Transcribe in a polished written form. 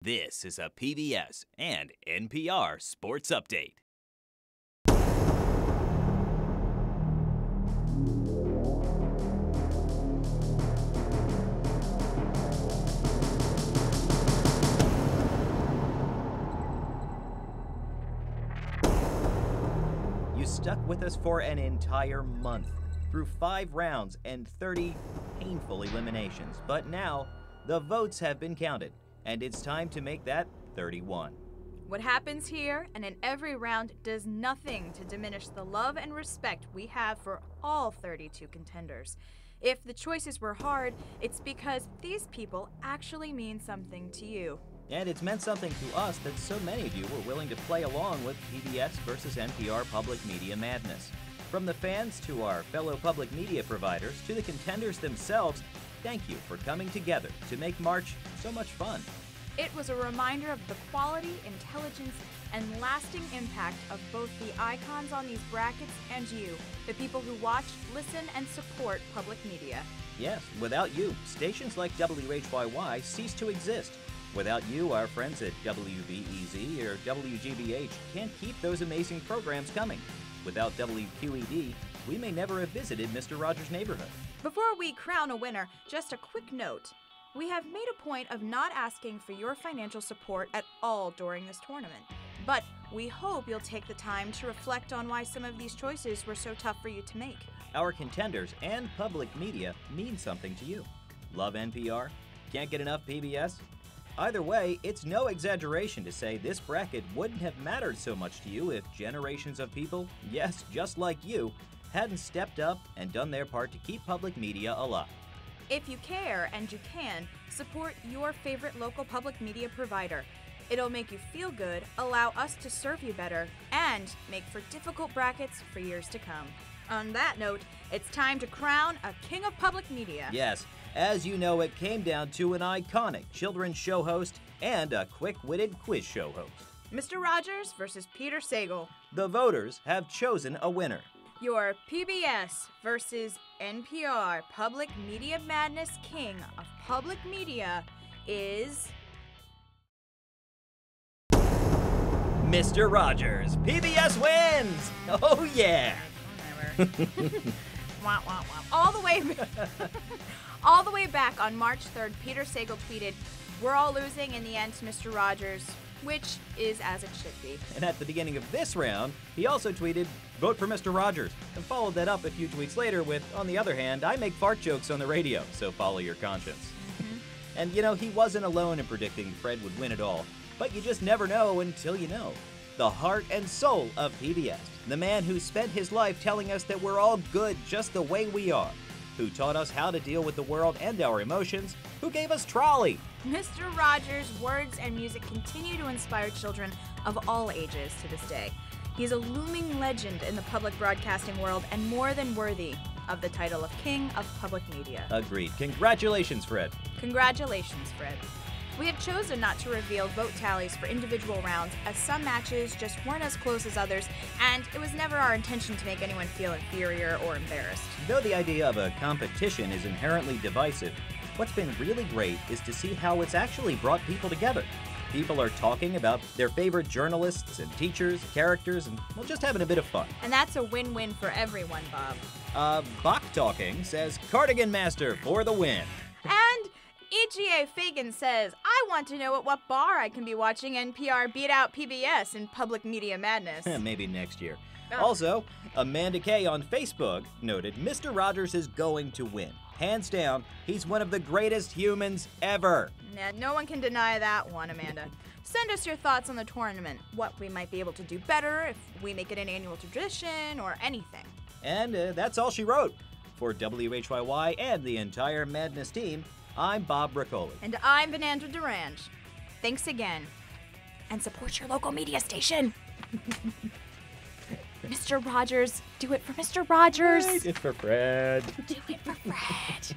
This is a PBS and NPR Sports Update. You stuck with us for an entire month, through 5 rounds and 30 painful eliminations. But now, the votes have been counted, and it's time to make that 31. What happens here and in every round does nothing to diminish the love and respect we have for all 32 contenders. If the choices were hard, it's because these people actually mean something to you. And it's meant something to us that so many of you were willing to play along with PBS versus NPR public media madness. From the fans to our fellow public media providers to the contenders themselves, thank you for coming together to make March so much fun. It was a reminder of the quality, intelligence, and lasting impact of both the icons on these brackets and you, the people who watch, listen, and support public media. Yes, without you, stations like WHYY cease to exist. Without you, our friends at WBEZ or WGBH can't keep those amazing programs coming. Without WQED, we may never have visited Mr. Rogers' Neighborhood. Before we crown a winner, just a quick note. We have made a point of not asking for your financial support at all during this tournament. But we hope you'll take the time to reflect on why some of these choices were so tough for you to make. Our contenders and public media mean something to you. Love NPR? Can't get enough PBS? Either way, it's no exaggeration to say this bracket wouldn't have mattered so much to you if generations of people, yes, just like you, hadn't stepped up and done their part to keep public media alive. If you care, and you can, support your favorite local public media provider. It'll make you feel good, allow us to serve you better, and make for difficult brackets for years to come. On that note, it's time to crown a king of public media. Yes, as you know, it came down to an iconic children's show host and a quick-witted quiz show host. Mr. Rogers versus Peter Sagal. The voters have chosen a winner. Your PBS versus NPR Public Media Madness King of Public Media is... Mr. Rogers. PBS wins! Oh, yeah! Whatever. Wah, wah, wah. All the way back on March 3rd, Peter Sagal tweeted, "We're all losing in the end to Mr. Rogers," which is as it should be. And at the beginning of this round, he also tweeted, "Vote for Mr. Rogers," and followed that up a few tweets later with, "On the other hand, I make fart jokes on the radio, so follow your conscience." And you know, he wasn't alone in predicting Fred would win it all, but you just never know until you know. The heart and soul of PBS, the man who spent his life telling us that we're all good just the way we are, who taught us how to deal with the world and our emotions, who gave us Trolley. Mr. Rogers' words and music continue to inspire children of all ages to this day. He's a looming legend in the public broadcasting world and more than worthy of the title of King of Public Media. Agreed. Congratulations, Fred. Congratulations, Fred. We have chosen not to reveal vote tallies for individual rounds, as some matches just weren't as close as others, and it was never our intention to make anyone feel inferior or embarrassed. Though the idea of a competition is inherently divisive, what's been really great is to see how it's actually brought people together. People are talking about their favorite journalists and teachers, characters, and, well, just having a bit of fun. And that's a win-win for everyone, Bob. Bach Talking says Cardigan Master for the win. And EGA Fagan says, "I want to know at what bar I can be watching NPR beat out PBS in public media madness." Maybe next year. Oh. Also, Amanda Kay on Facebook noted Mr. Rogers is going to win. Hands down, he's one of the greatest humans ever. Nah, no one can deny that one, Amanda. Send us your thoughts on the tournament, what we might be able to do better, if we make it an annual tradition, or anything. And that's all she wrote. For WHYY and the entire Madness team, I'm Bob Riccoli. And I'm Vanandra Durange. Thanks again. And support your local media station. Mr. Rogers, do it for Mr. Rogers. It's for Fred. Do it for Fred.